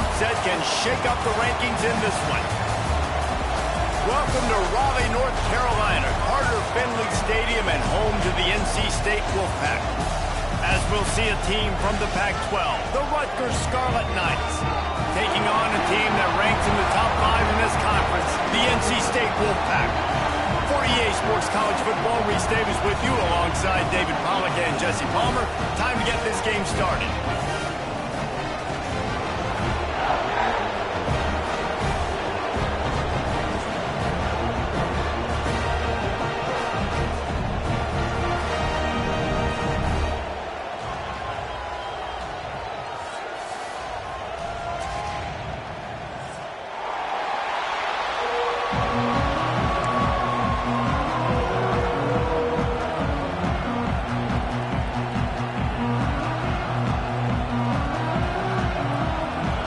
upset can shake up the rankings in this one. Welcome to Raleigh, North Carolina, Carter Finley Stadium and home to the NC State Wolfpack. As we'll see a team from the Pac-12, the Rutgers Scarlet Knights, taking on a team that ranks in the top 5 in this conference, the NC State Wolfpack. For EA Sports College Football, Reese Davis with you alongside David Pollack and Jesse Palmer. Time to get this game started.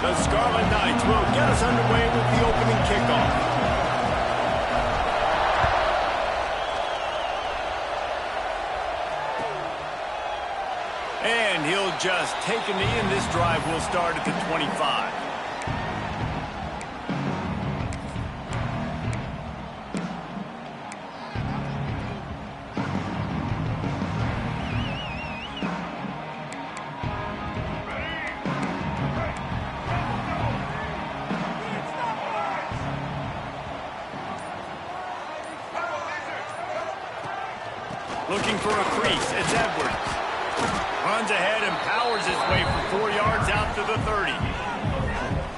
The Scarlet Knights will get us underway with the opening kickoff. And he'll just take a knee, and this drive will start at the 25. Looking for a crease, it's Edwards. Runs ahead and powers his way for 4 yards out to the 30.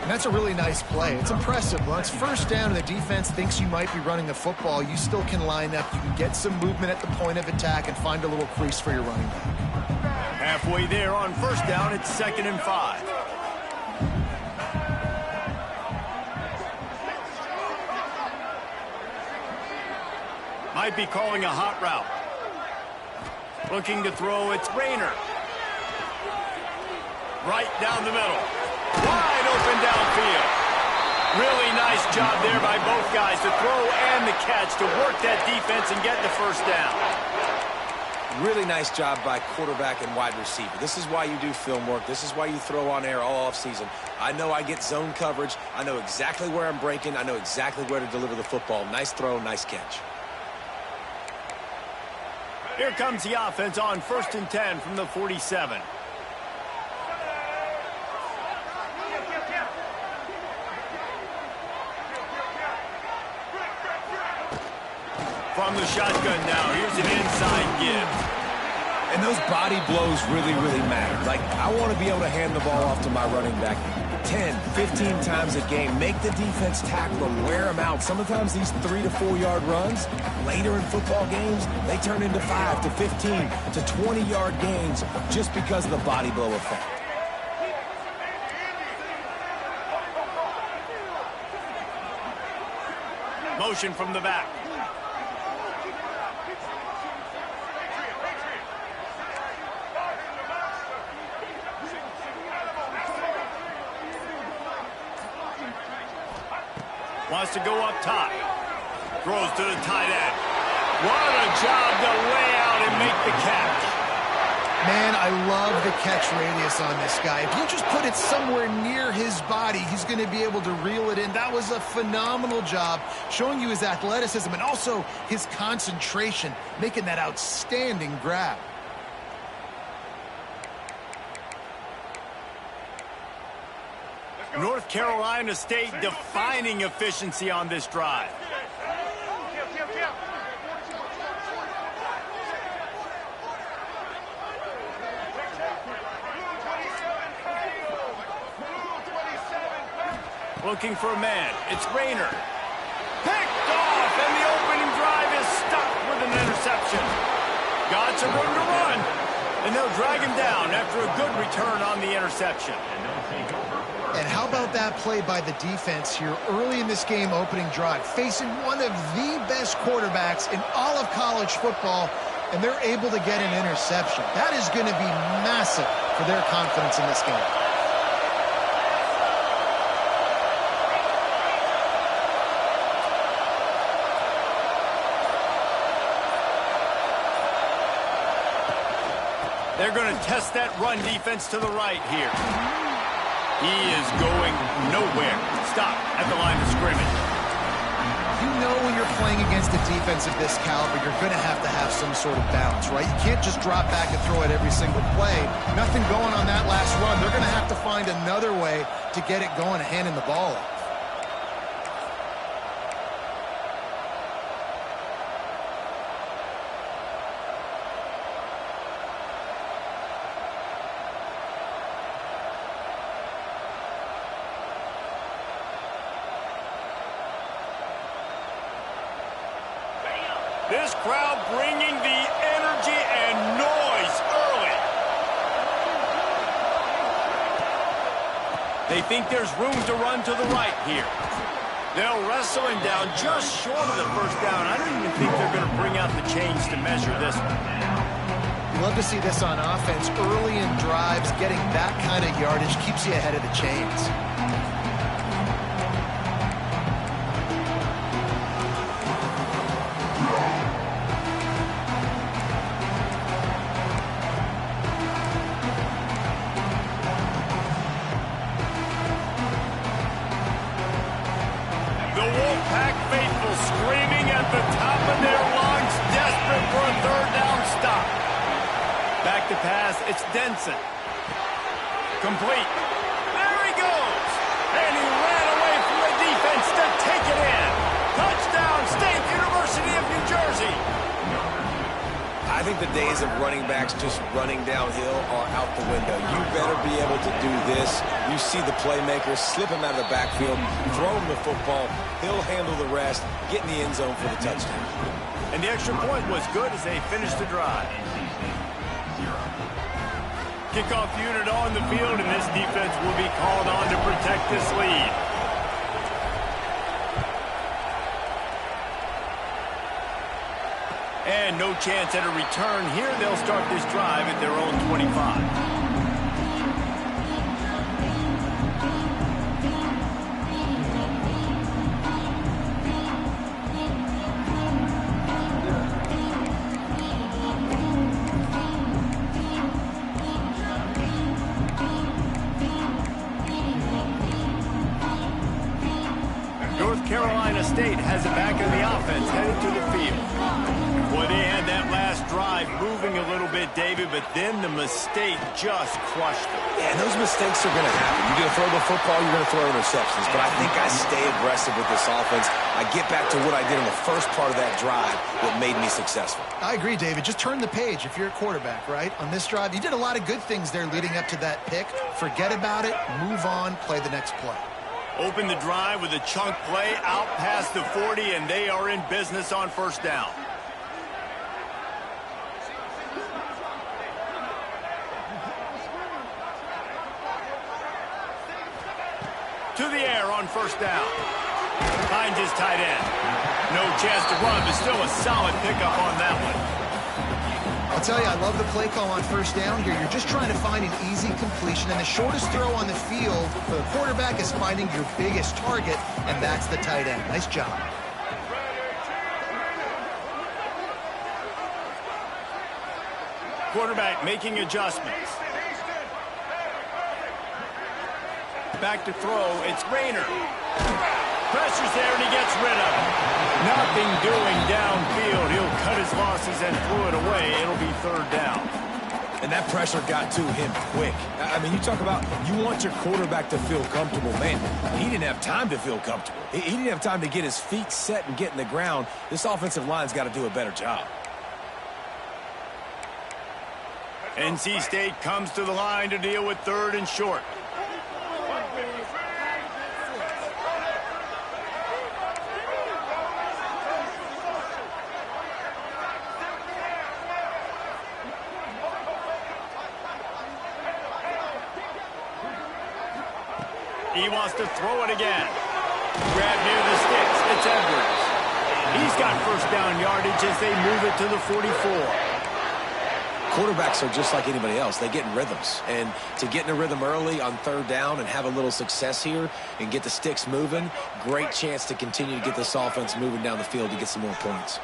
And that's a really nice play. It's impressive. Well, it's first down and the defense thinks you might be running the football. You still can line up. You can get some movement at the point of attack and find a little crease for your running back. Halfway there on first down, it's 2nd and 5. Might be calling a hot route. Looking to throw, it's Rayner. Right down the middle. Wide open downfield. Really nice job there by both guys to throw and the catch to work that defense and get the first down. Really nice job by quarterback and wide receiver. This is why you do film work. This is why you throw on air all offseason. I know I get zone coverage. I know exactly where I'm breaking. I know exactly where to deliver the football. Nice throw, nice catch. Here comes the offense on 1st and 10 from the 47. From the shotgun now, here's an inside give. And those body blows really, really matter. Like, I want to be able to hand the ball off to my running back 10, 15 times a game. Make the defense tackle them, wear them out. Sometimes these 3 to 4 yard runs, later in football games, they turn into 5 to 15 to 20 yard gains just because of the body blow effect. Motion from the back. Wants to go up top. Throws to the tight end. What a job to lay out and make the catch. Man, I love the catch radius on this guy. If you just put it somewhere near his body, he's going to be able to reel it in. That was a phenomenal job, showing you his athleticism and also his concentration, making that outstanding grab. North Carolina State defining efficiency on this drive. Looking for a man. It's Rayner. Picked off, and the opening drive is stuck with an interception. Got some room to run, and they'll drag him down after a good return on the interception. And how about that play by the defense here early in this game opening drive, facing one of the best quarterbacks in all of college football, and they're able to get an interception. That is going to be massive for their confidence in this game. They're going to test that run defense to the right here. He is going nowhere. Stop at the line of scrimmage. You know when you're playing against a defense of this caliber, you're going to have some sort of balance, right? You can't just drop back and throw it every single play. Nothing going on that last run. They're going to have to find another way to get it going and handing the ball off. This crowd bringing the energy and noise early. They think there's room to run to the right here. They'll wrestle him down just short of the first down. I don't even think they're going to bring out the chains to measure this one. You love to see this on offense. Early in drives, getting that kind of yardage keeps you ahead of the chains. Screaming at the top of their lungs, desperate for a third down stop. Back to pass, it's Denson. Complete. There he goes. And he ran away from the defense to take it in. Touchdown, State University of New Jersey. I think the days of running backs just running downhill are out the window. You better be able to do this. You see the playmaker, slip him out of the backfield, throw him the football. He'll handle the rest, get in the end zone for the touchdown. And the extra point was good as they finished the drive. Kickoff unit on the field, and this defense will be called on to protect this lead. And no chance at a return here. They'll start this drive at their own 25. North Carolina State has it back in the offense, headed to the field. Boy, they had that last drive moving a little bit, David, but then the mistake just crushed them. Yeah, and those mistakes are going to happen. You're going to throw the football, you're going to throw interceptions. But I think I stay aggressive with this offense. I get back to what I did in the first part of that drive that made me successful. I agree, David. Just turn the page if you're a quarterback, right? On this drive, you did a lot of good things there leading up to that pick. Forget about it, move on, play the next play. Open the drive with a chunk play out past the 40, and they are in business on first down. To the air on first down. Finds his tight end. No chance to run, but still a solid pickup on that one. I'll tell you, I love the play call on first down here. You're just trying to find an easy completion, and the shortest throw on the field for the quarterback is finding your biggest target, and that's the tight end. Nice job. Quarterback making adjustments. Back to throw, it's Rayner. Pressure's there, and he gets rid of it. Nothing doing downfield. He'll cut his losses and threw it away. It'll be third down. And that pressure got to him quick. I mean, you talk about you want your quarterback to feel comfortable. Man, he didn't have time to feel comfortable. He didn't have time to get his feet set and get in the ground. This offensive line's got to do a better job. NC State comes to the line to deal with third and short. He wants to throw it again. Grab near the sticks. It's Edwards. He's got first down yardage as they move it to the 44. Quarterbacks are just like anybody else. They get in rhythms. And to get in a rhythm early on third down and have a little success here and get the sticks moving, great chance to continue to get this offense moving down the field to get some more points.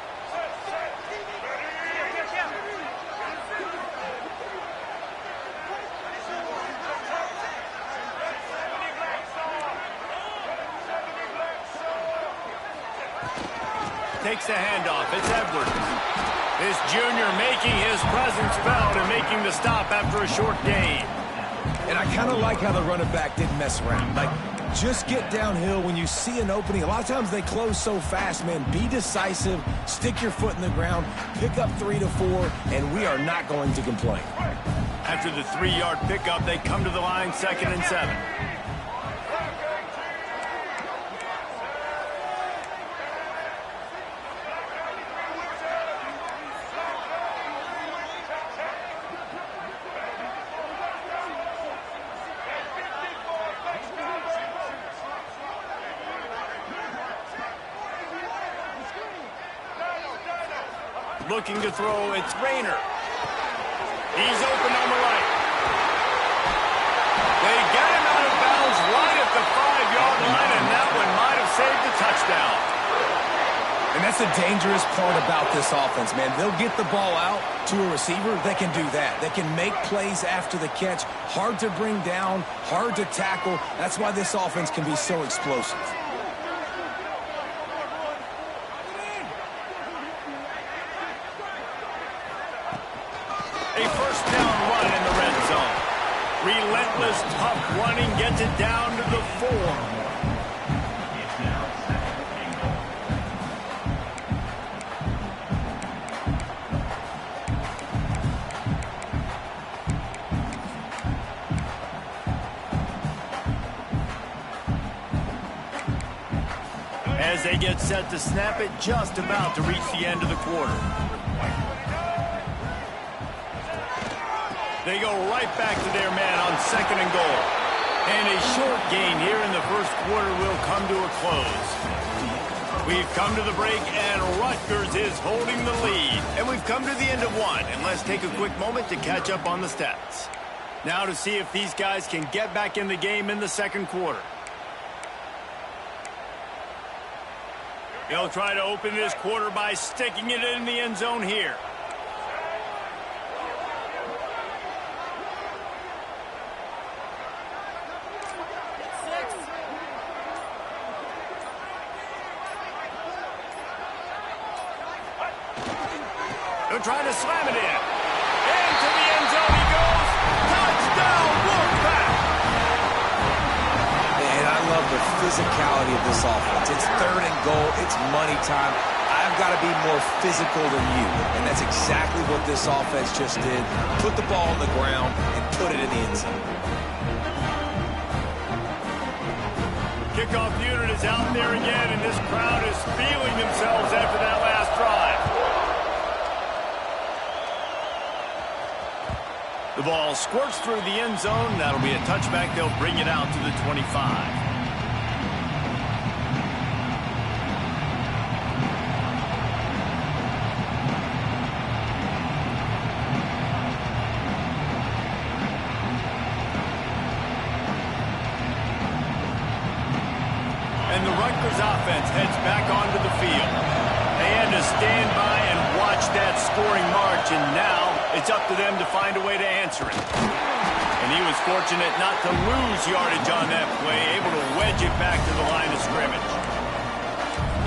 takes the handoff. It's Edwards. This junior making his presence felt and making the stop after a short gain. And I kind of like how the running back didn't mess around. Like, just get downhill when you see an opening. A lot of times they close so fast, man. Be decisive, stick your foot in the ground, pick up 3 to 4, and we are not going to complain. After the 3-yard pickup, they come to the line 2nd and 7. Looking to throw, it's Rayner. He's open on the right. They get him out of bounds right at the 5-yard line, and that one might have saved the touchdown. And that's the dangerous part about this offense, man. They'll get the ball out to a receiver. They can do that. They can make plays after the catch. Hard to bring down, hard to tackle. That's why this offense can be so explosive. A first down run in the red zone. Relentless, tough running gets it down to the 4. As they get set to snap it, just about to reach the end of the quarter. They go right back to their man on 2nd and goal. And a short gain here in the first quarter will come to a close. We've come to the break, and Rutgers is holding the lead. And we've come to the end of one. And let's take a quick moment to catch up on the stats. Now to see if these guys can get back in the game in the second quarter. They'll try to open this quarter by sticking it in the end zone here. They're trying to slam it in. Into the end zone he goes. Touchdown, Wolfpack! Man, I love the physicality of this offense. It's 3rd and goal. It's money time. I've got to be more physical than you. And that's exactly what this offense just did. Put the ball on the ground and put it in the end zone. Kickoff unit is out there again, and this crowd is feeling themselves after that last drive. The ball squirts through the end zone. That'll be a touchback. They'll bring it out to the 25. And the Rutgers offense heads back onto the field. They had to stand by and watch that scoring march, and now it's up to them to find a way to answer it. And he was fortunate not to lose yardage on that play, able to wedge it back to the line of scrimmage.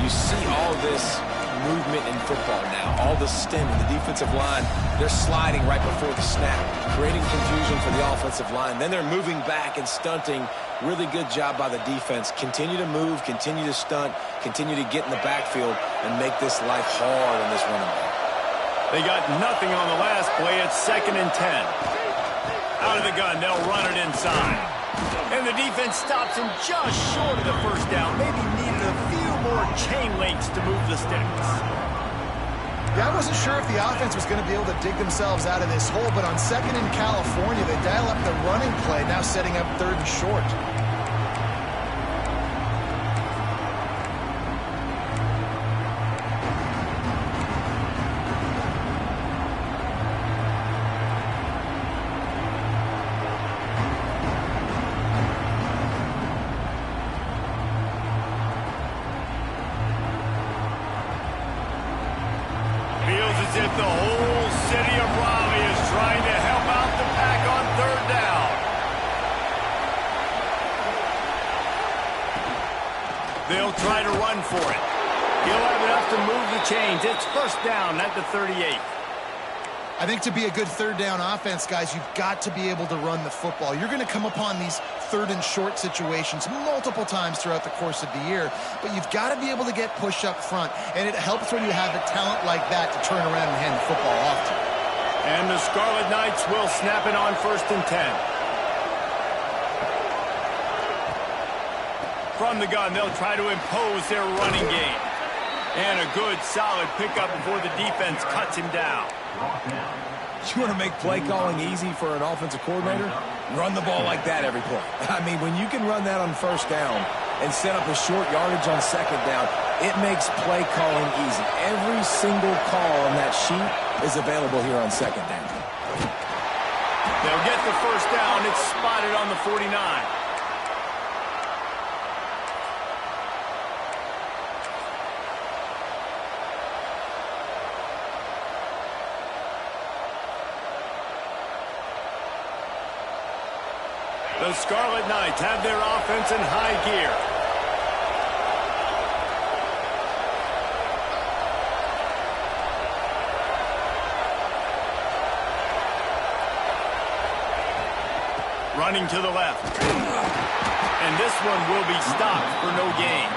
You see all this movement in football now, all the stemming, the defensive line, they're sliding right before the snap, creating confusion for the offensive line. Then they're moving back and stunting. Really good job by the defense. Continue to move, continue to stunt, continue to get in the backfield and make this life hard on this running back. They got nothing on the last play. It's 2nd and 10. Out of the gun, they'll run it inside. And the defense stops him just short of the first down. Maybe needed a few more chain links to move the sticks. Yeah, I wasn't sure if the offense was going to be able to dig themselves out of this hole, but on 2nd in California, they dial up the running play, now setting up 3rd and short. As if the whole city of Raleigh is trying to help out the pack on 3rd down. They'll try to run for it. He'll have enough to move the chains. It's first down at the 38. I think to be a good third down offense, guys, you've got to be able to run the football. You're going to come upon these third and short situations multiple times throughout the course of the year, but you've got to be able to get push up front, and it helps when you have a talent like that to turn around and hand the football off to. And the Scarlet Knights will snap it on 1st and 10. From the gun, they'll try to impose their running game. And a good, solid pickup before the defense cuts him down. You want to make play calling easy for an offensive coordinator? Run the ball like that every play. I mean, when you can run that on first down and set up a short yardage on second down, it makes play calling easy. Every single call on that sheet is available here on second down. They'll get the first down. It's spotted on the 49. The Scarlet Knights have their offense in high gear. Running to the left. And this one will be stopped for no gain.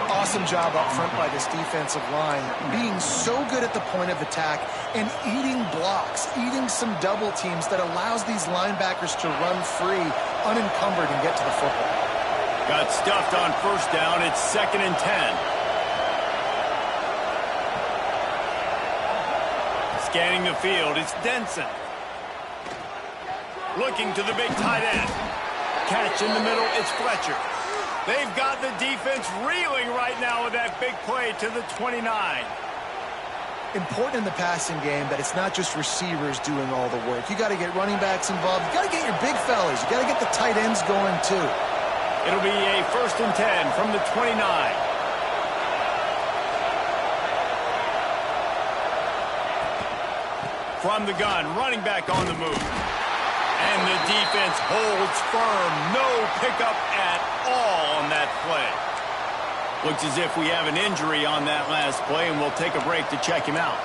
Awesome job up front by this defensive line, being so good at the point of attack and eating blocks, eating some double teams that allows these linebackers to run free, unencumbered, and get to the football. Got stuffed on first down. It's 2nd and 10. Scanning the field, it's Denson. Looking to the big tight end. Catch in the middle, it's Fletcher. They've got the defense reeling right now with that big play to the 29. Important in the passing game that it's not just receivers doing all the work. You got to get running backs involved. You got to get your big fellas. You got to get the tight ends going too. It'll be a 1st and 10 from the 29. From the gun, running back on the move. And the defense holds firm. No pickup at all on that play. Looks as if we have an injury on that last play, and we'll take a break to check him out.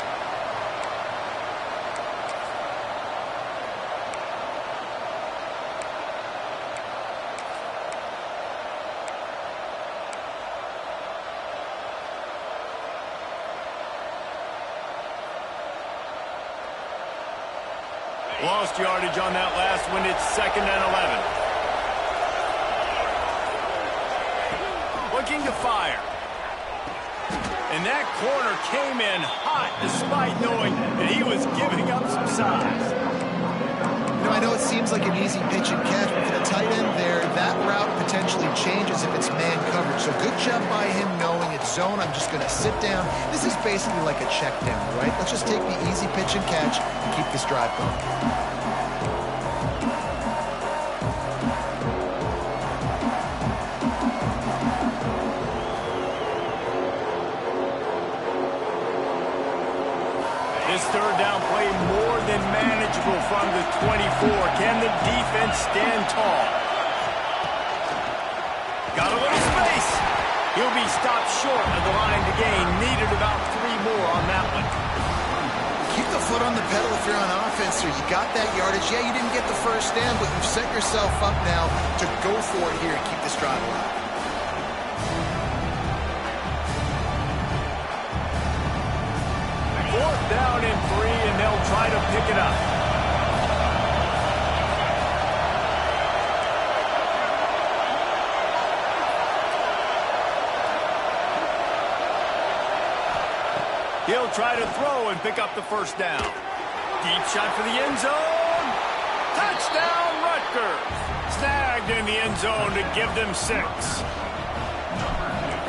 Lost yardage on that last one. It's 2nd and 11. Looking to fire. And that corner came in hot despite knowing that he was giving up some size. You know, I know it seems like an easy pitch and catch, but for the tight end there, that route potentially changes if it's man coverage. So good job by him knowing it's zone. I'm just going to sit down. This is basically like a check down, right? Let's just take the easy pitch and catch and keep this drive going. This third down play more than manageable from the 24. Can the defense stand tall? Got a little space. He'll be stopped short of the line to gain. Needed about 3 more on that one. Keep the foot on the pedal if you're on offense here. You got that yardage. Yeah, you didn't get the first down, but you've set yourself up now to go for it here and keep this drive alive. Fourth down and 3, and they'll try to pick it up. He'll try to throw and pick up the first down. Deep shot for the end zone. Touchdown, Rutgers. Snagged in the end zone to give them 6.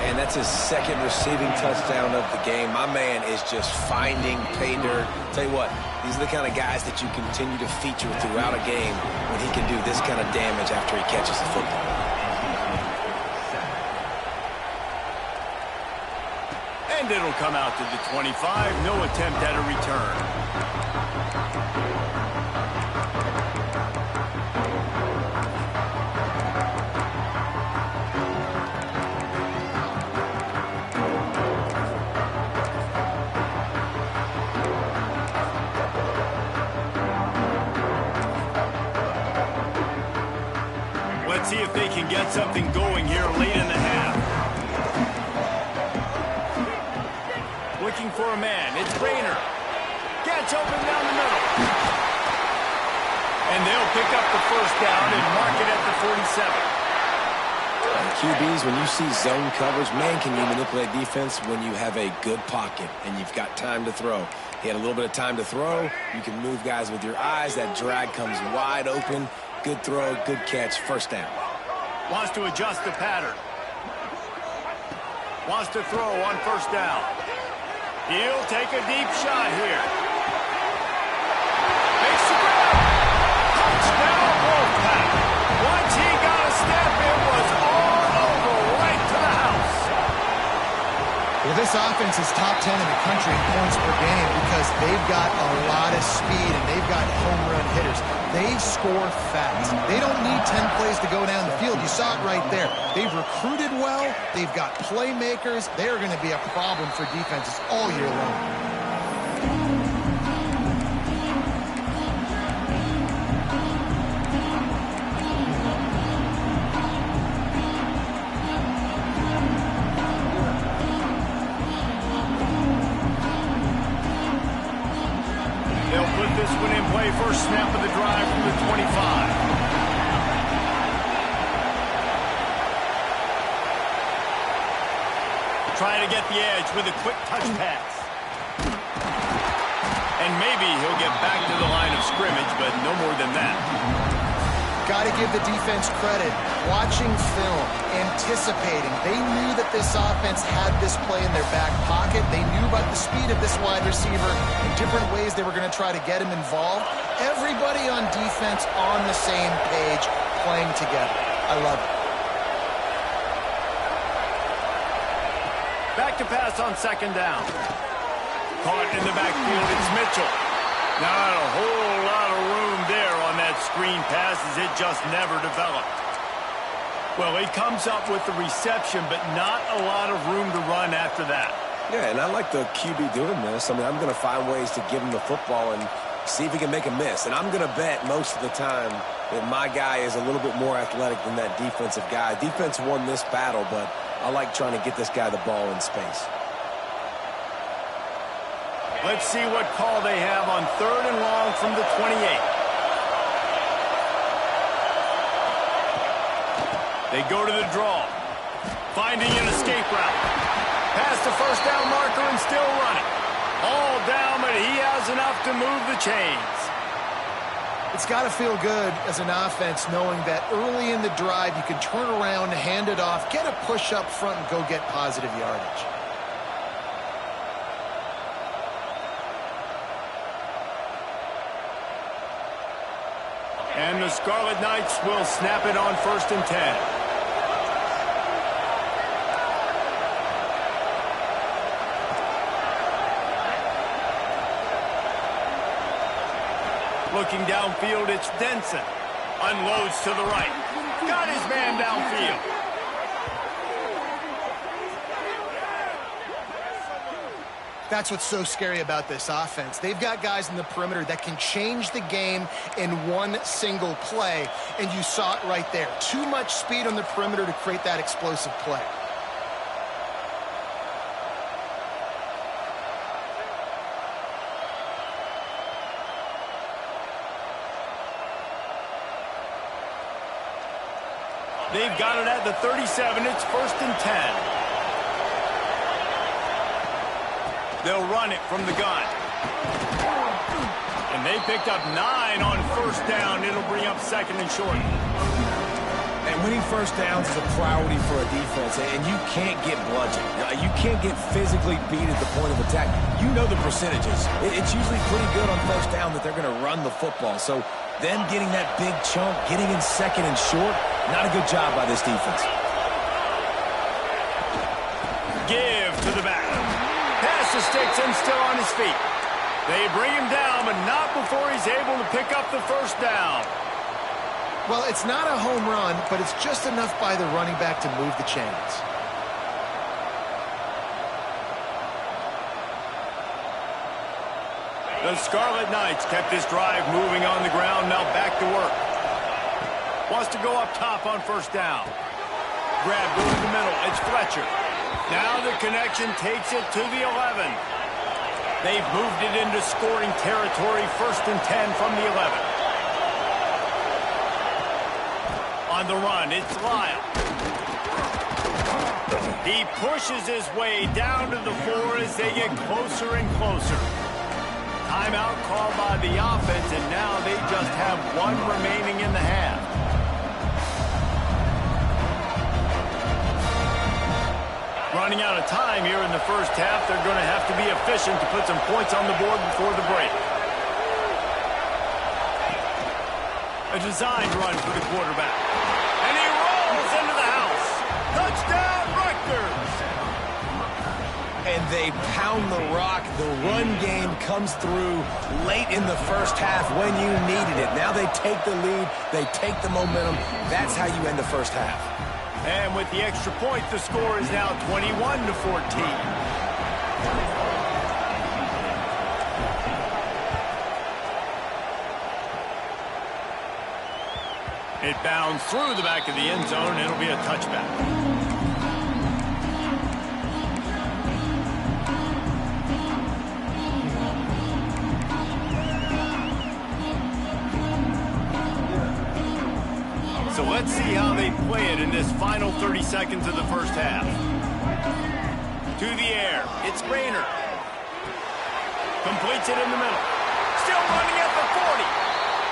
And that's his 2nd receiving touchdown of the game. My man is just finding pay dirt. Tell you what, these are the kind of guys that you continue to feature throughout a game when he can do this kind of damage after he catches the football. And it'll come out to the 25. No attempt at a return. they can get something going here late in the half. Looking for a man. It's Rayner. Gets open down the middle. And they'll pick up the first down and mark it at the 47. QBs, when you see zone coverage, man, can you manipulate defense when you have a good pocket and you've got time to throw. He had a little bit of time to throw. You can move guys with your eyes. That drag comes wide open. Good throw, good catch, first down. Wants to adjust the pattern. Wants to throw on first down. He'll take a deep shot here. Makes the grab. Touchdown, Wolfpack. Once he got a step, it was all over right to the house. Well, this offense is top 10 in the country in points per game because they've got a lot of speed and they've got home run hitters. They score fast. They don't need 10 plays to go down the field. You saw it right there. They've recruited well. They've got playmakers. They're going to be a problem for defenses all year long. This one in play, first snap of the drive from the 25. Trying to get the edge with a quick touch pass. And maybe he'll get back to the line of scrimmage, but no more than that. Got to give the defense credit. Watching film, anticipating. They knew that this offense had this play in their back pocket. They knew about the speed of this wide receiver and different ways they were going to try to get him involved. Everybody on defense on the same page, playing together. I love it. Back to pass on second down. Caught in the backfield, it's Mitchell. Not a whole lot of room there on that screen pass as it just never developed. Well, he comes up with the reception, but not a lot of room to run after that. Yeah, and I like the QB doing this. I mean, I'm going to find ways to give him the football and see if he can make a miss. And I'm going to bet most of the time that my guy is a little bit more athletic than that defensive guy. Defense won this battle, but I like trying to get this guy the ball in space. Let's see what call they have on third and long from the 28. They go to the draw. Finding an escape route. Past the first down marker and still running. All down, but he has enough to move the chains. It's got to feel good as an offense knowing that early in the drive you can turn around, hand it off, get a push up front, and go get positive yardage. And the Scarlet Knights will snap it on first and 10. Looking downfield, it's Denson. Unloads to the right. Got his man downfield. That's what's so scary about this offense. They've got guys in the perimeter that can change the game in one single play, and you saw it right there. Too much speed on the perimeter to create that explosive play. They've got it at the 37. It's first and 10. They'll run it from the gun. And they picked up 9 on first down. It'll bring up second and short. And winning first downs is a priority for a defense, and you can't get bludgeoned. You can't get physically beat at the point of attack. You know the percentages. It's usually pretty good on first down that they're going to run the football. So them getting that big chunk, getting in second and short, not a good job by this defense. Give to the back. Pass to sticks and still on his feet. They bring him down, but not before he's able to pick up the first down. Well, it's not a home run, but it's just enough by the running back to move the chains. The Scarlet Knights kept this drive moving on the ground, now back to work. Wants to go up top on first down. Grab goes to the middle. It's Fletcher. Now the connection takes it to the 11. They've moved it into scoring territory, 1st and 10 from the 11. On the run, it's Lyle. He pushes his way down to the 4 as they get closer and closer. Timeout called by the offense, and now they just have 1 remaining in the half. Running out of time here in the first half, they're going to have to be efficient to put some points on the board before the break. A designed run for the quarterback. And he rolls into the house. Touchdown, Rutgers! And they pound the rock. The run game comes through late in the first half when you needed it. Now they take the lead. They take the momentum. That's how you end the first half. And with the extra point, the score is now 21-14. It bounds through the back of the end zone. It'll be a touchback. So let's see how they play it in this final 30 seconds of the first half. To the air. It's Rayner. Completes it in the middle. Still running at the 40.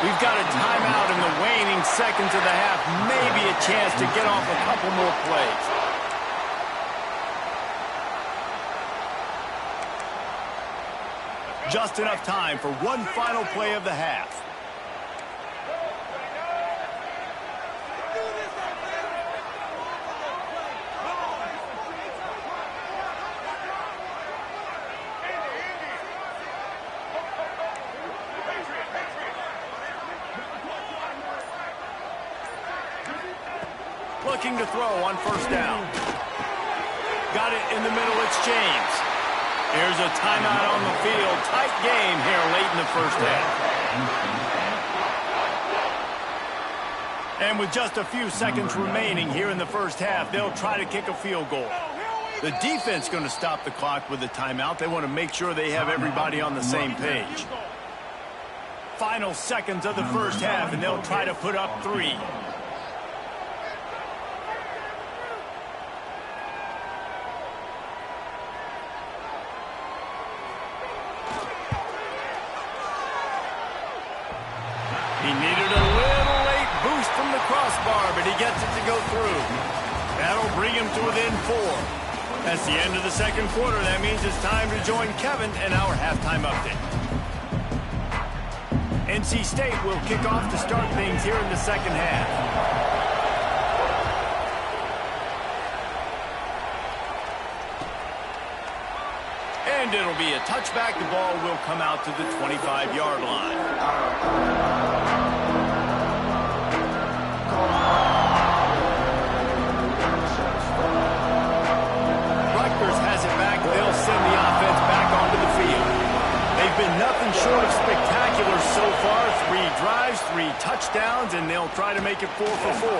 We've got a timeout in the waning seconds of the half. Maybe a chance to get off a couple more plays. Just enough time for one final play of the half. Looking to throw on first down. Got it in the middle, it's James. Here's a timeout on the field. Tight game here late in the first half. And with just a few seconds remaining here in the first half, they'll try to kick a field goal. The defense going to stop the clock with the timeout. They want to make sure they have everybody on the same page. Final seconds of the first half, and they'll try to put up 3. He needed a little late boost from the crossbar, but he gets it to go through. That'll bring him to within 4. That's the end of the second quarter. That means it's time to join Kevin and our halftime update. NC State will kick off to start things here in the second half. And it'll be a touchback. The ball will come out to the 25-yard line. They'll send the offense back onto the field. They've been nothing short of spectacular so far. 3 drives, 3 touchdowns, and they'll try to make it 4 for 4.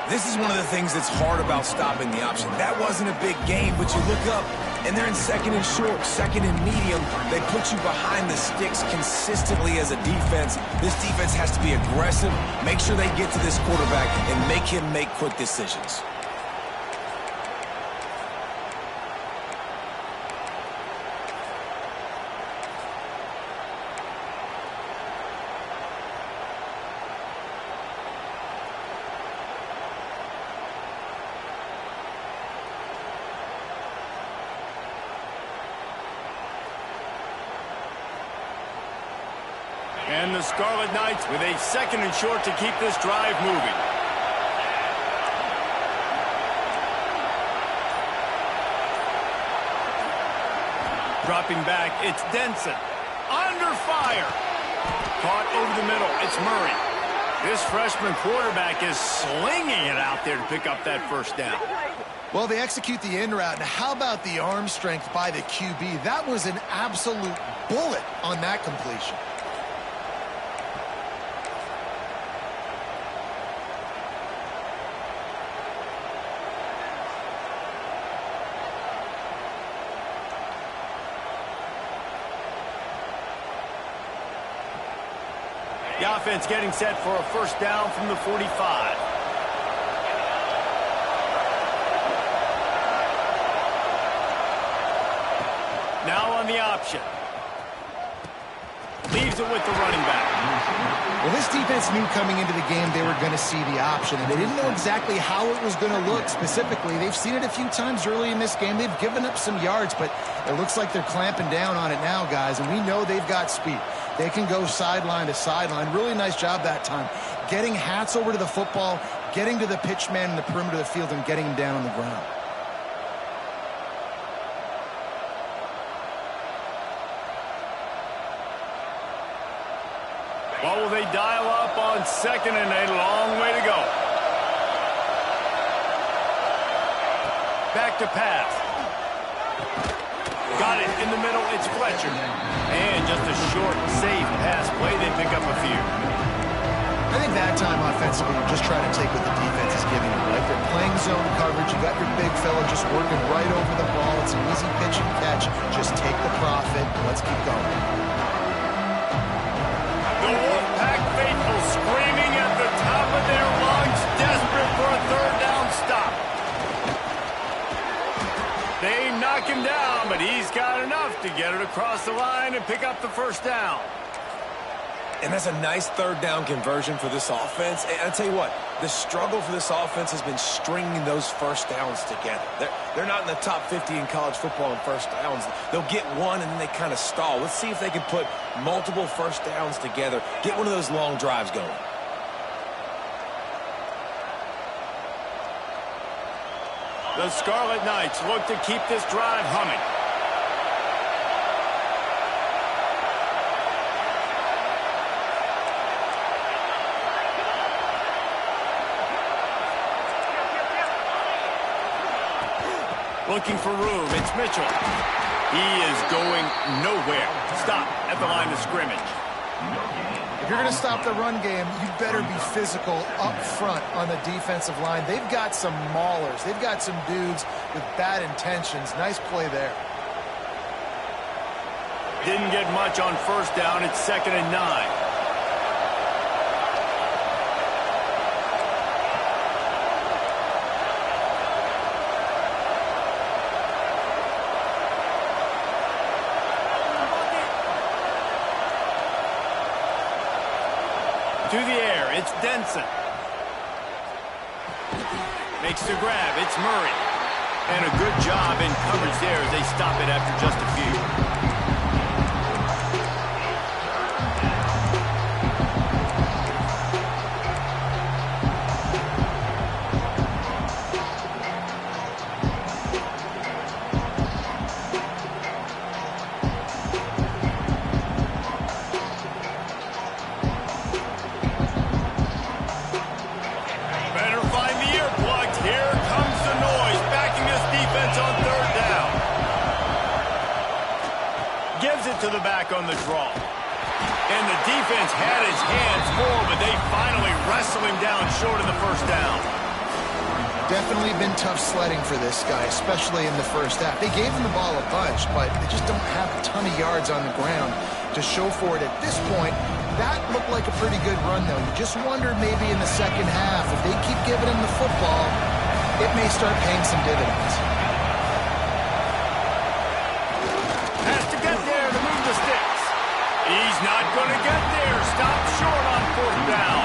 This is one of the things that's hard about stopping the option. That wasn't a big game, but you look up, and they're in 2nd and short, 2nd and medium. They put you behind the sticks consistently as a defense. This defense has to be aggressive, make sure they get to this quarterback, and make him make quick decisions. And the Scarlet Knights with a 2nd and short to keep this drive moving. Dropping back, it's Denson. Under fire. Caught over the middle, it's Murray. This freshman quarterback is slinging it out there to pick up that first down. Well, they execute the in route. Now, how about the arm strength by the QB? That was an absolute bullet on that completion. The offense getting set for a first down from the 45. Now on the option. Leaves it with the running back. Well, this defense knew coming into the game they were going to see the option, and they didn't know exactly how it was going to look specifically. They've seen it a few times early in this game. They've given up some yards, but it looks like they're clamping down on it now, guys, and we know they've got speed. They can go sideline to sideline. Really nice job that time. Getting hats over to the football, getting to the pitch man in the perimeter of the field, and getting him down on the ground. What will they dial up on second and a long way to go? Back to pass. Got it in the middle. It's Fletcher. And just a short, safe pass play. They pick up a few. I think that time offensively, you're just trying to take what the defense is giving you, right? They're playing zone coverage. You got your big fella just working right over the ball. It's an easy pitch and catch. Just take the profit. Let's keep going. The Wolfpack faithful screaming at the top of their lungs, desperate for a third down stop. They knock him down, but he's got enough to get it across the line and pick up the first down. And that's a nice third down conversion for this offense. And I'll tell you what, the struggle for this offense has been stringing those first downs together. They're not in the top 50 in college football in first downs. They'll get one and then they kind of stall. Let's see if they can put multiple first downs together, get one of those long drives going. The Scarlet Knights look to keep this drive humming. Looking for room. It's Mitchell. He is going nowhere. Stop at the line of scrimmage. If you're going to stop the run game, you better be physical up front on the defensive line. They've got some maulers. They've got some dudes with bad intentions. Nice play there. Didn't get much on first down. It's 2nd and 9. To the air, it's Denson. Makes the grab, it's Murray. And a good job in coverage there as they stop it after just a few. To the back on the draw. And the defense had his hands full, but they finally wrestle him down short of the first down. Definitely been tough sledding for this guy, especially in the first half. They gave him the ball a bunch, but they just don't have a ton of yards on the ground to show for it at this point. That looked like a pretty good run, though. You just wonder maybe in the second half, if they keep giving him the football, it may start paying some dividends. He's not going to get there. Stop short on 4th down.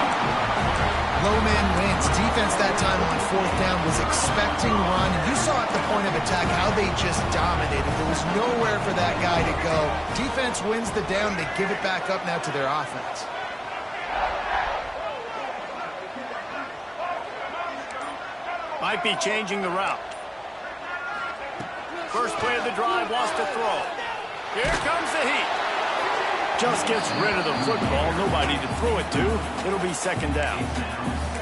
Low man wins. Defense that time on 4th down was expecting run. You saw at the point of attack how they just dominated. There was nowhere for that guy to go. Defense wins the down. They give it back up now to their offense. Might be changing the route. First play of the drive, wants to throw. Here comes the heat. Just gets rid of the football. Nobody to throw it to. It'll be 2nd down.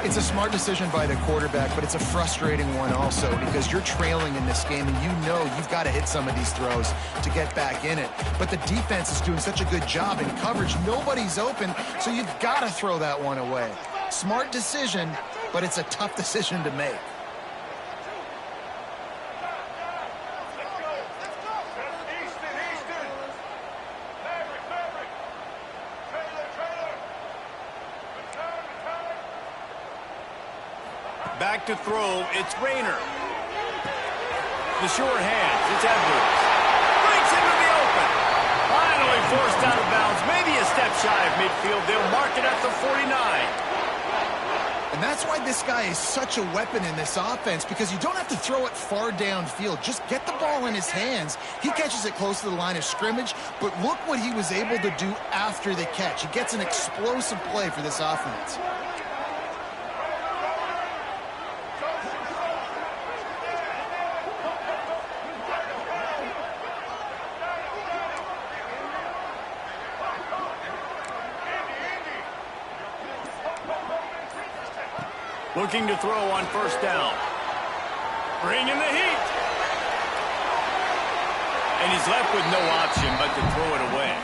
It's a smart decision by the quarterback, but it's a frustrating one also because you're trailing in this game and you know you've got to hit some of these throws to get back in it. But the defense is doing such a good job in coverage. Nobody's open, so you've got to throw that one away. Smart decision, but it's a tough decision to make. Back to throw, it's Rayner. The sure hands, it's Edwards. Breaks into the open. Finally forced out of bounds, maybe a step shy of midfield. They'll mark it at the 49. And that's why this guy is such a weapon in this offense, because you don't have to throw it far downfield. Just get the ball in his hands. He catches it close to the line of scrimmage, but look what he was able to do after the catch. He gets an explosive play for this offense. Looking to throw on first down. Bringing the heat. And he's left with no option but to throw it away.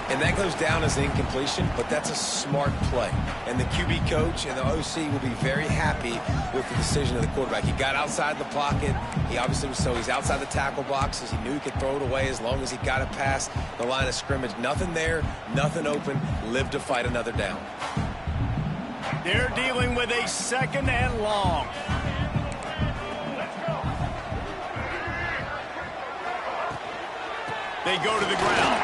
And that goes down as an incompletion, but that's a smart play. And the QB coach and the OC will be very happy with the decision of the quarterback. He got outside the pocket. He obviously was he's outside the tackle boxes. He knew he could throw it away as long as he got it past the line of scrimmage. Nothing there, nothing open. Live to fight another down. They're dealing with a second and long. They go to the ground.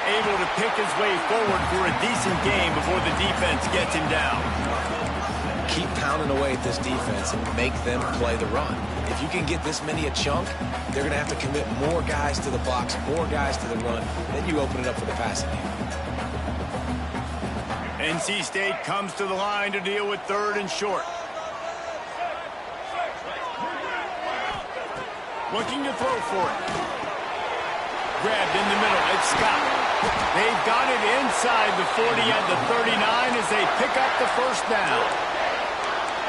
Able to pick his way forward for a decent game before the defense gets him down. Keep pounding away at this defense and make them play the run. If you can get this many a chunk, they're going to have to commit more guys to the box, more guys to the run. Then you open it up for the passing game. NC State comes to the line to deal with third and short. Looking to throw for it. Grabbed in the middle. It's Scott. They've got it inside the 40 at the 39 as they pick up the first down.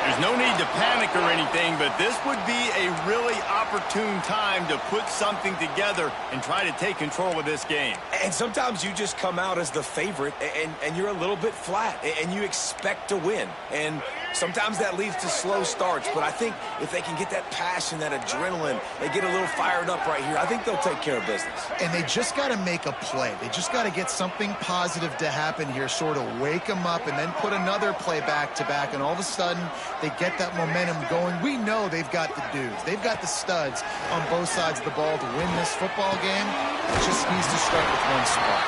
There's no need to panic or anything, but this would be a really opportune time to put something together and try to take control of this game. And sometimes you just come out as the favorite, and you're a little bit flat, and you expect to win. And sometimes that leads to slow starts, but I think if they can get that passion, that adrenaline, they get a little fired up right here, I think they'll take care of business. And they just got to make a play. They just got to get something positive to happen here, sort of wake them up, and then put another play back-to-back, and all of a sudden they get that momentum going. We know they've got the dudes. They've got the studs on both sides of the ball to win this football game. It just needs to start with one spot.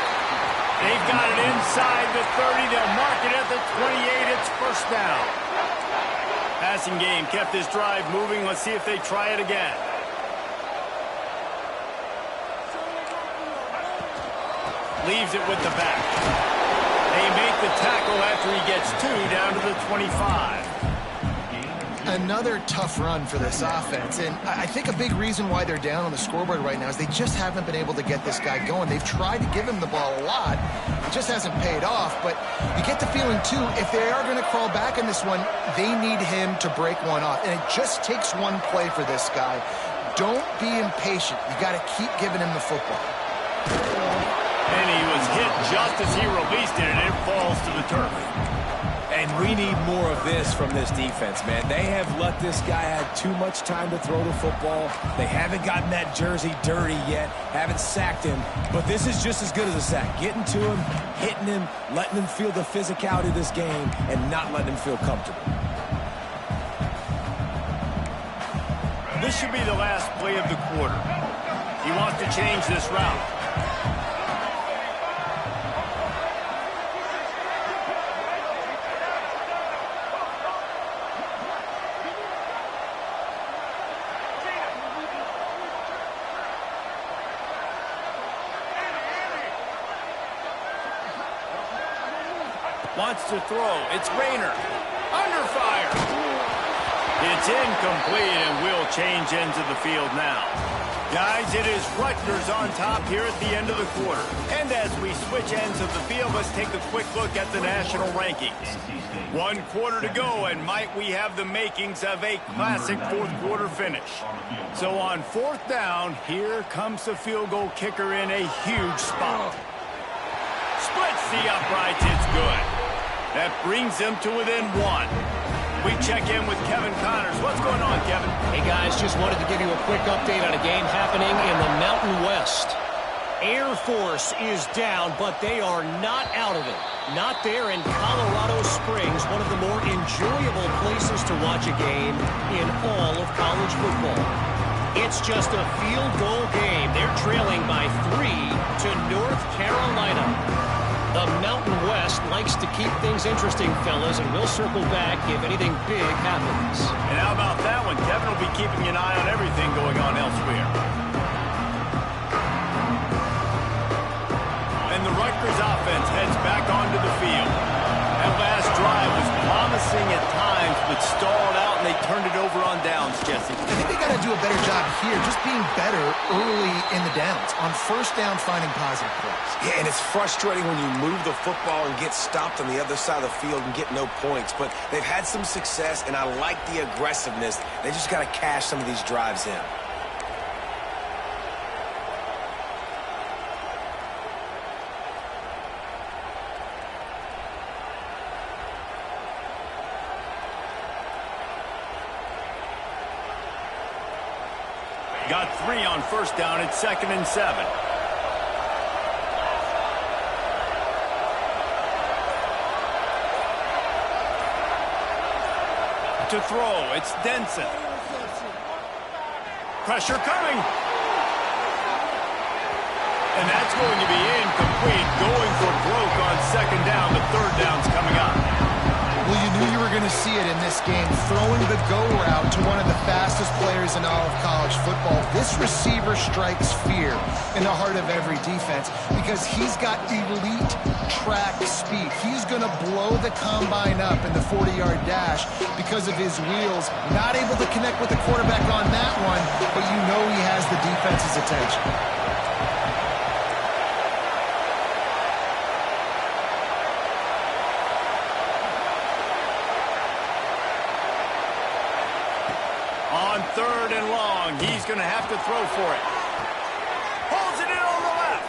They've got it inside the 30. They'll mark it at the 28. It's first down. Passing game kept this drive moving. Let's see if they try it again. Leaves it with the back. They make the tackle after he gets two down to the 25. Another tough run for this offense, and I think a big reason why they're down on the scoreboard right now is they just haven't been able to get this guy going. They've tried to give him the ball a lot. It just hasn't paid off, but you get the feeling, too, if they are going to crawl back in this one, they need him to break one off, and it just takes one play for this guy. Don't be impatient. You got to keep giving him the football. And he was hit just as he released it, and it falls to the turf. And we need more of this from this defense, man. They have let this guy have too much time to throw the football. They haven't gotten that jersey dirty yet, haven't sacked him. But this is just as good as a sack. Getting to him, hitting him, letting him feel the physicality of this game, and not letting him feel comfortable. This should be the last play of the quarter. He wants to change this route. Wants to throw. It's Rayner. Under fire. It's incomplete and will change into the field now. Guys, it is Rutgers on top here at the end of the quarter. And as we switch ends of the field, let's take a quick look at the national rankings. 1 quarter to go, and might we have the makings of a classic fourth quarter finish. So on fourth down, here comes the field goal kicker in a huge spot. Splits the uprights. It's good. That brings them to within 1. We check in with Kevin Connors. What's going on, Kevin? Hey, guys, just wanted to give you a quick update on a game happening in the Mountain West. Air Force is down, but they are not out of it. Not there in Colorado Springs, one of the more enjoyable places to watch a game in all of college football. It's just a field goal game. They're trailing by 3 to North Carolina. The Mountain West likes to keep things interesting, fellas, and we'll circle back if anything big happens. And how about that one? Kevin will be keeping an eye on everything going on elsewhere. And the Rutgers offense heads back onto the field. That last drive was promising at times, but stalled out, and they turned it over on downs, Jesse. I think they got to do a better job here, just being better early in the downs. On first down, finding positive plays. Yeah, and it's frustrating when you move the football and get stopped on the other side of the field and get no points. But they've had some success, and I like the aggressiveness. They just got to cash some of these drives in. Got 3 on first down. It's 2nd and 7. To throw, it's Denson. Pressure coming. And that's going to be incomplete. Going for broke on 2nd down. The 3rd down's coming up. Well, you knew you were going to see it in this game, throwing the go route to one of the fastest players in all of college football. This receiver strikes fear in the heart of every defense because he's got elite track speed. He's going to blow the combine up in the 40-yard dash because of his wheels. Not able to connect with the quarterback on that one, but you know he has the defense's attention. On 3rd and long, he's going to have to throw for it. Pulls it in on the left.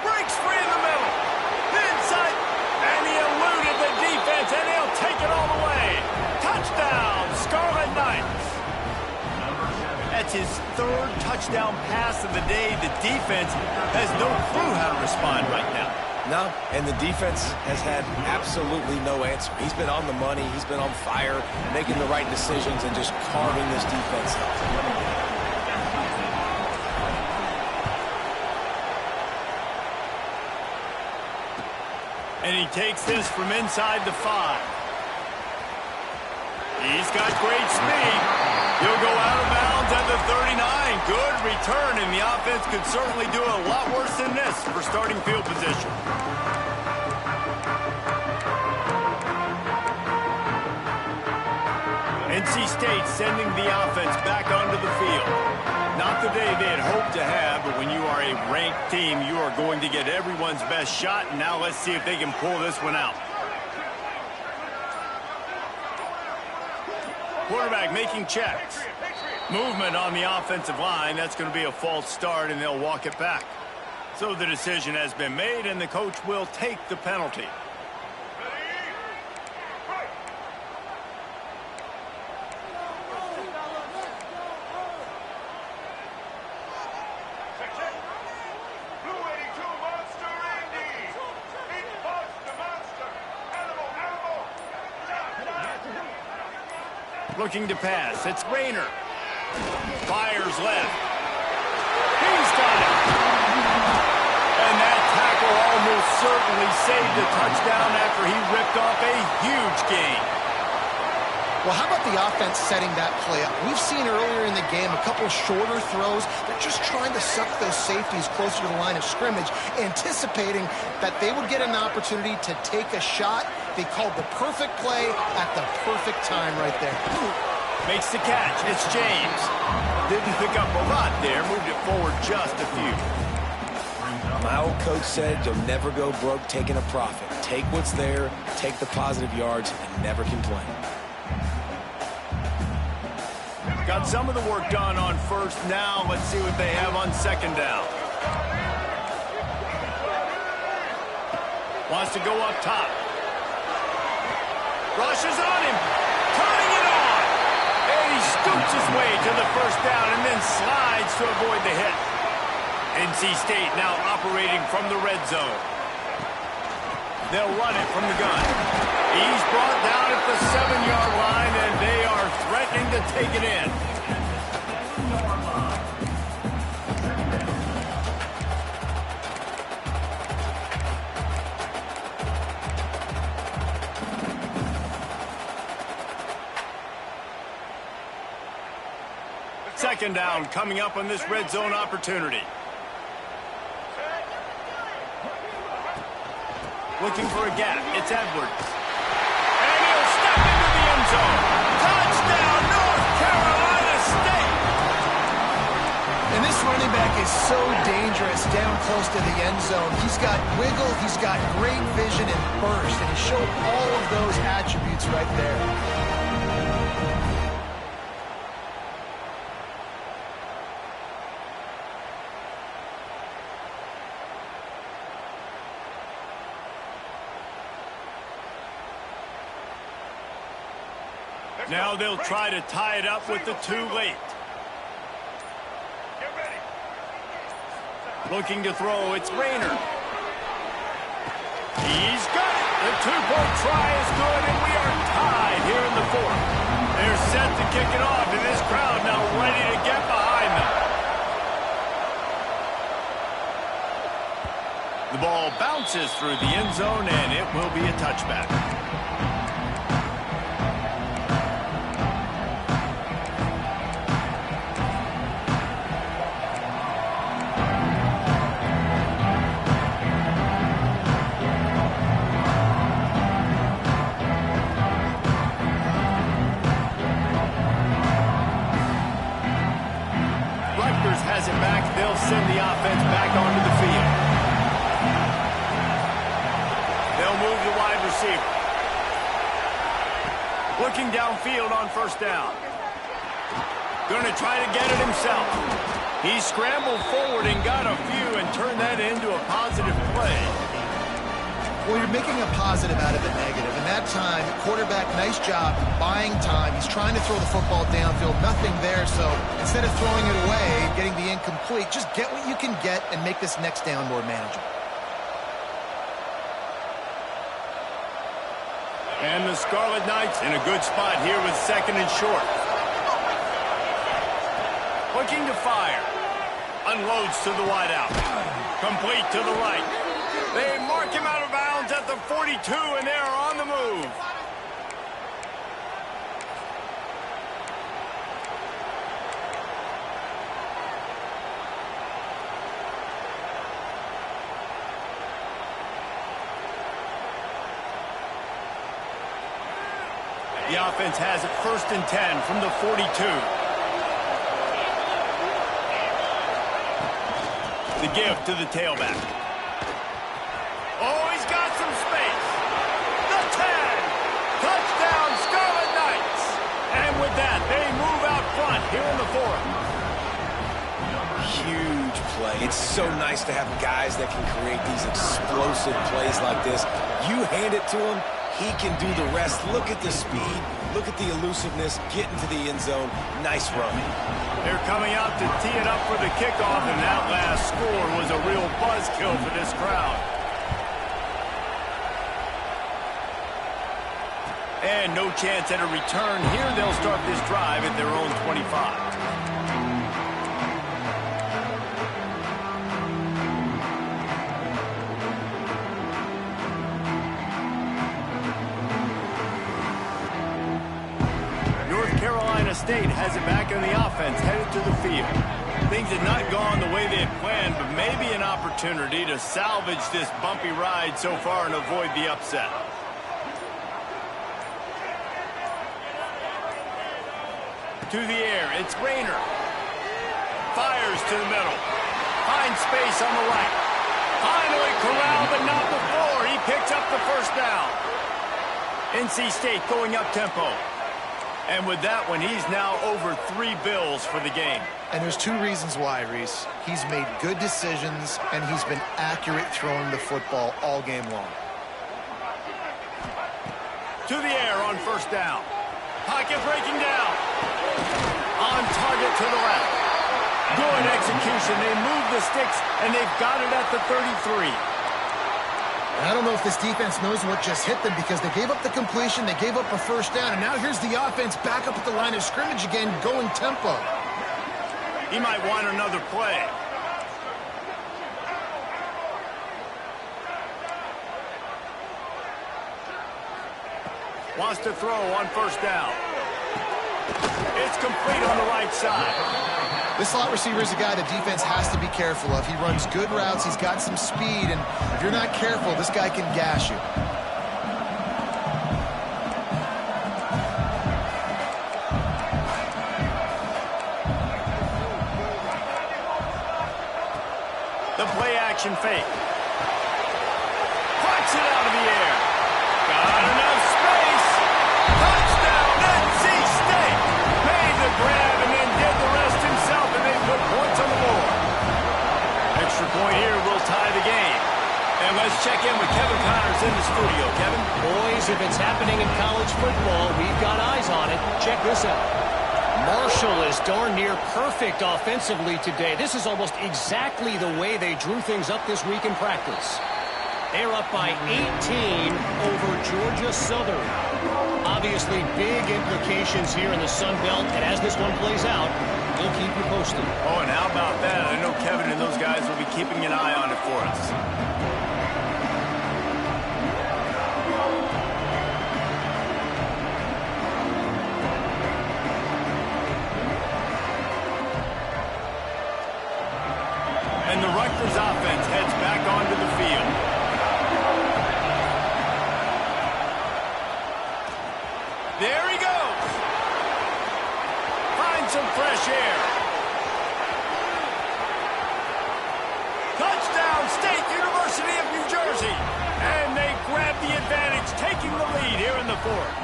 Breaks free in the middle. Inside. And he eluded the defense, and he'll take it all the way. Touchdown, Scarlet Knights. That's his 3rd touchdown pass of the day. The defense has no clue how to respond right now. No, and the defense has had absolutely no answer. He's been on the money. He's been on fire, making the right decisions and just carving this defense up. And he takes this from inside the 5. He's got great speed. He'll go out of bounds at the 39. Good return, and the offense could certainly do a lot worse than this for starting field position. NC State sending the offense back onto the field. Not the day they had hoped to have, but when you are a ranked team, you are going to get everyone's best shot, and now let's see if they can pull this one out. Quarterback making checks. Movement on the offensive line. That's going to be a false start, and they'll walk it back. So the decision has been made, and the coach will take the penalty. Looking to pass. It's Rayner. Fires left. He's got it. And that tackle almost certainly saved a touchdown after he ripped off a huge gain. Well, how about the offense setting that play up? We've seen earlier in the game a couple shorter throws. They're just trying to suck those safeties closer to the line of scrimmage, anticipating that they would get an opportunity to take a shot. They called the perfect play at the perfect time right there. Makes the catch. It's James. Didn't pick up a lot there. Moved it forward just a few. My old coach said you'll never go broke taking a profit. Take what's there, take the positive yards, and never complain. Got some of the work done on first. Now let's see what they have on 2nd down. Wants to go up top. Rushes on him. Turning it on. And he scoops his way to the 1st down and then slides to avoid the hit. NC State now operating from the red zone. They'll run it from the gun. He's brought down at the 7-yard line, and they are threatening to take it in. Second down coming up on this red zone opportunity. Looking for a gap. It's Edwards. And he'll step into the end zone. Touchdown, North Carolina State! And this running back is so dangerous down close to the end zone. He's got wiggle, he's got great vision and burst, and he showed all of those attributes right there. Now they'll try to tie it up with the too late. Looking to throw, it's Rayner. He's got it. The two-point try is good, and we are tied here in the fourth. They're set to kick it off, and this crowd now ready to get behind them. The ball bounces through the end zone, and it will be a touchback. Has it back. They'll send the offense back onto the field. They'll move the wide receiver. Looking downfield on first down. Going to try to get it himself. He scrambled forward and got a few and turned that into a positive play. Well, you're making a positive out of a negative. And that time, quarterback, nice job buying time. He's trying to throw the football downfield. Nothing there, so instead of throwing it away, getting the incomplete, just get what you can get and make this next down more manageable. And the Scarlet Knights in a good spot here with second and short. Looking to fire. Unloads to the wideout. Complete to the right. They mark him out of bounds at the 42, and they are on the move. The offense has it 1st and 10 from the 42. The give to the tailback. Oh, he's got some space. The 10. Touchdown, Scarlet Knights. And with that, they move out front here in the fourth. Huge play. It's so nice to have guys that can create these explosive plays like this. You hand it to him, he can do the rest. Look at the speed. Look at the elusiveness. Get into the end zone. Nice run. They're coming out to tee it up for the kickoff, and that last score was a real buzzkill for this crowd. And no chance at a return here. They'll start this drive at their own 25. North Carolina State has it back in the offense, headed to the field. Things had not gone the way they had planned, but maybe an opportunity to salvage this bumpy ride so far and avoid the upset. To the air, it's Rayner. Fires to the middle. Finds space on the right. Finally corralled, but not before. He picks up the first down. NC State going up tempo. And with that one, he's now over 3 bills for the game. And there's 2 reasons why, Reese. He's made good decisions, and he's been accurate throwing the football all game long. To the air on first down. Pocket breaking down. On target to the left. Good execution. They move the sticks, and they've got it at the 33. I don't know if this defense knows what just hit them because they gave up the completion, they gave up a first down, and now here's the offense back up at the line of scrimmage again, going tempo. He might want another play. Wants to throw on first down. It's complete on the right side. This slot receiver is a guy the defense has to be careful of. He runs good routes, he's got some speed, and if you're not careful, this guy can gash you. The play action fake. Puts it out of the air. Got enough space. Touchdown, NC State. Made the grab and then did the rest himself, and they put points on the board. Extra point here will tie the game. And let's check in with Kevin Connors in the studio. Kevin? Boys, if it's happening in college football, we've got eyes on it. Check this out. Marshall is darn near perfect offensively today. This is almost exactly the way they drew things up this week in practice. They're up by 18 over Georgia Southern. Obviously, big implications here in the Sun Belt, and as this one plays out, we'll keep you posted. Oh, and how about that? I know Kevin and those guys will be keeping an eye on it for us. And the Rutgers offense heads back onto the field. There he goes. Finds some fresh air. Touchdown, State University of New Jersey. And they grab the advantage, taking the lead here in the fourth.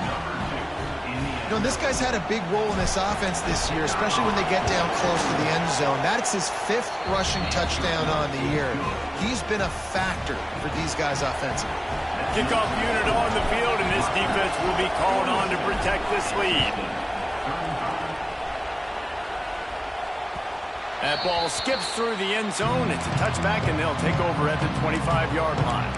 You know, this guy's had a big role in this offense this year, especially when they get down close to the end zone. That's his 5th rushing touchdown on the year. He's been a factor for these guys offensively. Kickoff unit on the field, and this defense will be called on to protect this lead. That ball skips through the end zone. It's a touchback, and they'll take over at the 25-yard line.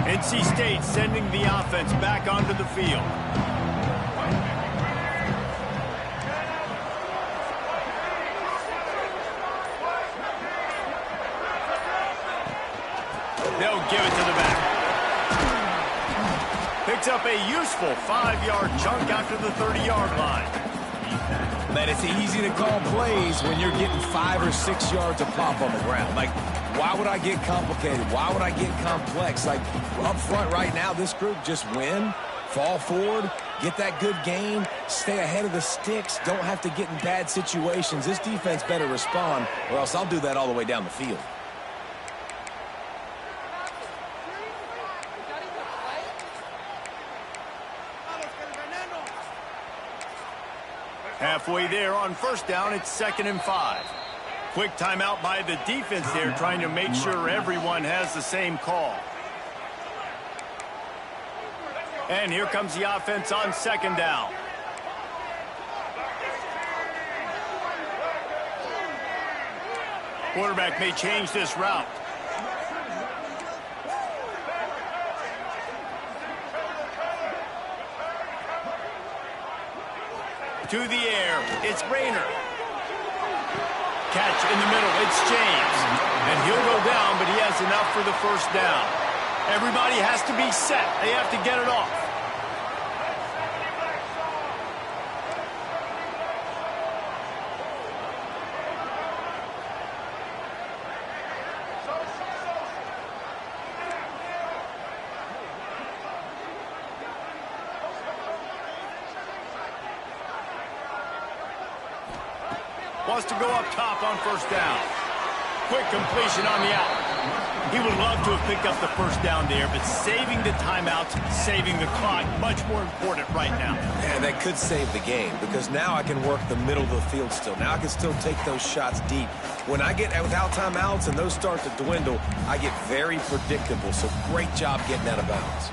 NC State sending the offense back onto the field. They'll give it to the back. Picks up a useful 5-yard chunk after the 30-yard line. Man, it's easy to call plays when you're getting 5 or 6 yards of pop on the ground. Like, why would I get complicated? Why would I get complex? Like, up front right now, this group just win, fall forward, get that good gain, stay ahead of the sticks, don't have to get in bad situations. This defense better respond, or else I'll do that all the way down the field. Halfway there on first down, it's 2nd and 5. Quick timeout by the defense there, trying to make sure everyone has the same call. And here comes the offense on 2nd down. Quarterback may change this route. To the air, it's Rayner. Catch in the middle, it's James. And he'll go down, but he has enough for the first down. Everybody has to be set. They have to get it off. Wants to go up top on first down. Quick completion on the out. He would love to have picked up the first down there, but saving the timeouts, saving the clock, much more important right now. And that could save the game, because now I can work the middle of the field still. Now I can still take those shots deep. When I get without timeouts and those start to dwindle, I get very predictable. So great job getting out of bounds.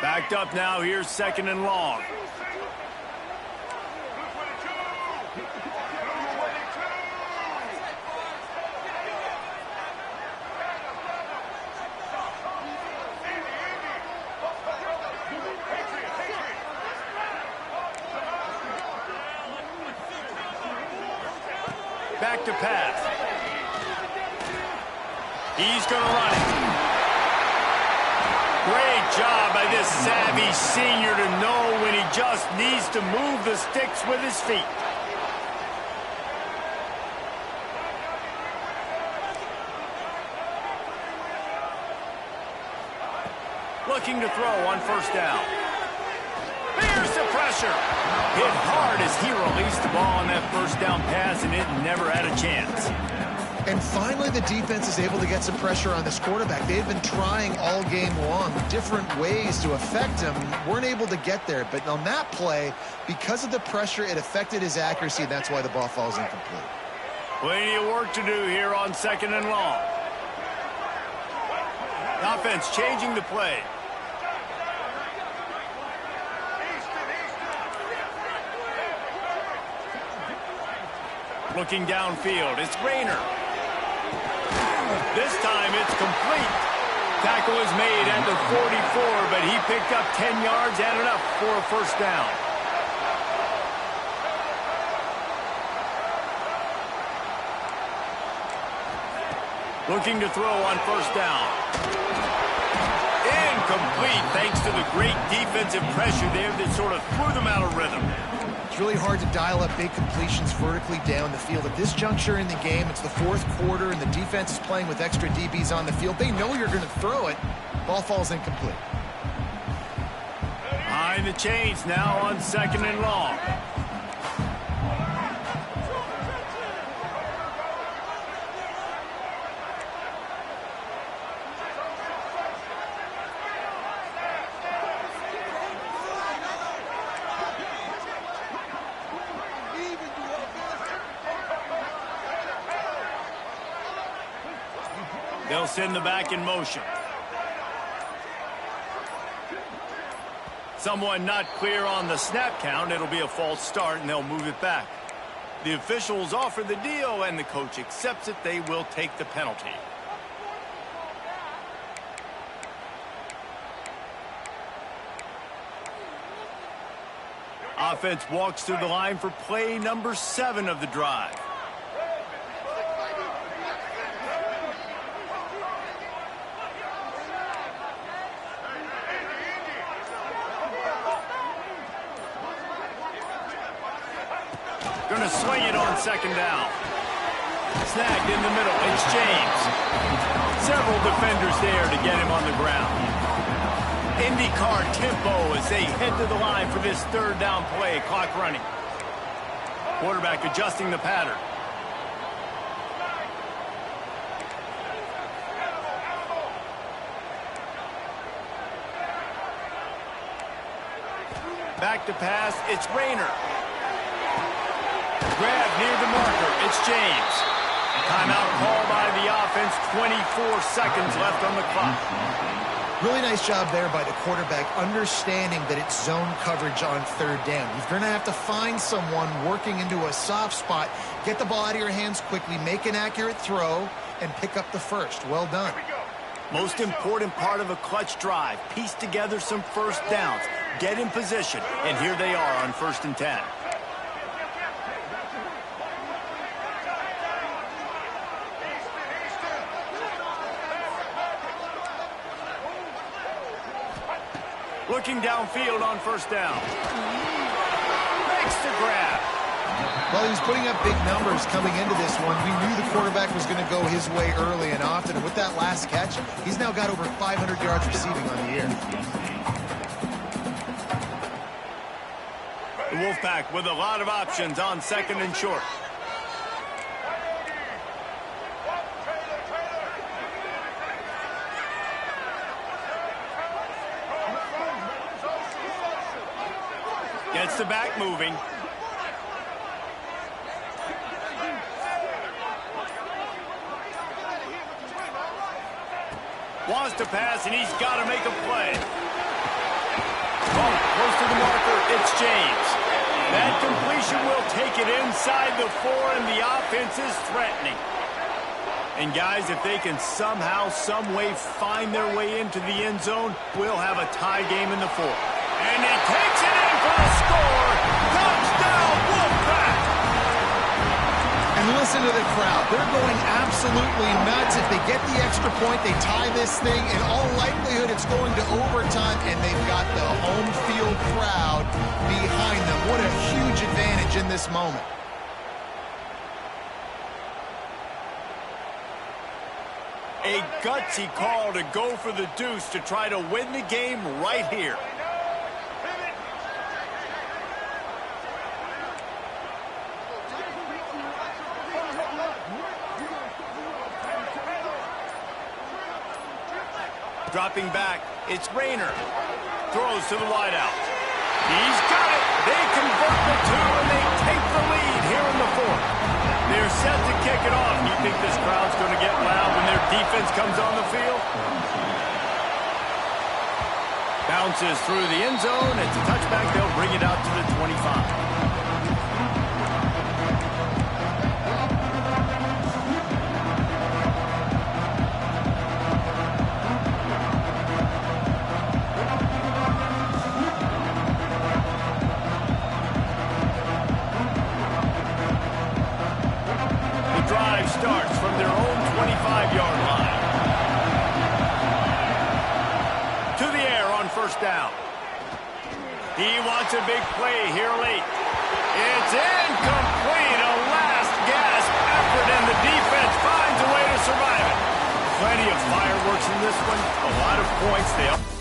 Backed up now, here's 2nd and long. Back to pass. He's going to run it. Great job by this savvy senior to know when he just needs to move the sticks with his feet. Looking to throw on 1st down. There's the pressure. Hit hard as he released the ball on that 1st down pass, and it never had a chance. And finally, the defense is able to get some pressure on this quarterback. They've been trying all game long different ways to affect him. Weren't able to get there. But on that play, because of the pressure, it affected his accuracy, and that's why the ball falls incomplete. Plenty of work to do here on 2nd and long. The offense changing the play. Looking downfield, it's Rayner. This time it's complete. Tackle is made at the 44, but he picked up 10 yards and enough for a 1st down. Looking to throw on 1st down. Incomplete, thanks to the great defensive pressure there that sort of threw them out of rhythm. It's really hard to dial up big completions vertically down the field. At this juncture in the game, it's the 4th quarter, and the defense is playing with extra DBs on the field. They know you're going to throw it. Ball falls incomplete. Behind the chains now on 2nd and long. They'll send the back in motion. Someone not clear on the snap count. It'll be a false start, and they'll move it back. The officials offer the deal, and the coach accepts it. They will take the penalty. Offense walks through the line for play number 7 of the drive. Going to swing it on 2nd down. Snagged in the middle. It's James. Several defenders there to get him on the ground. IndyCar tempo as they head to the line for this 3rd down play. Clock running. Quarterback adjusting the pattern. Back to pass. It's Rayner. Grab near the marker. It's James. Timeout called by the offense. 24 seconds left on the clock. Really nice job there by the quarterback, understanding that it's zone coverage on 3rd down. You're going to have to find someone working into a soft spot, get the ball out of your hands quickly, make an accurate throw, and pick up the 1st. Well done. Most important part of a clutch drive. Piece together some 1st downs. Get in position. And here they are on 1st and 10. Looking downfield on 1st down. Makes the grab. Well, he was putting up big numbers coming into this one. We knew the quarterback was going to go his way early and often. And with that last catch, he's now got over 500 yards receiving on the year. The Wolfpack with a lot of options on second and short. Gets the back moving. Wants to pass, and he's got to make a play. Oh, close to the marker, it's James. That completion will take it inside the 4, and the offense is threatening. And guys, if they can somehow, some way find their way into the end zone, we'll have a tie game in the 4th. And he takes it in for the score. Touchdown, Wolfpack! And listen to the crowd. They're going absolutely nuts. If they get the extra point, they tie this thing. In all likelihood, it's going to overtime, and they've got the home field crowd behind them. What a huge advantage in this moment. A gutsy call to go for the deuce to try to win the game right here. Dropping back, it's Rayner. Throws to the wideout. He's got it. They convert the 2, and they take the lead here in the 4th. They're set to kick it off. You think this crowd's going to get loud when their defense comes on the field? Bounces through the end zone. It's a touchback. They'll bring it out to the 25. Starts from their own 25-yard line. To the air on first down. He wants a big play here late. It's incomplete. A last gasp effort, and the defense finds a way to survive it. Plenty of fireworks in this one. A lot of points. They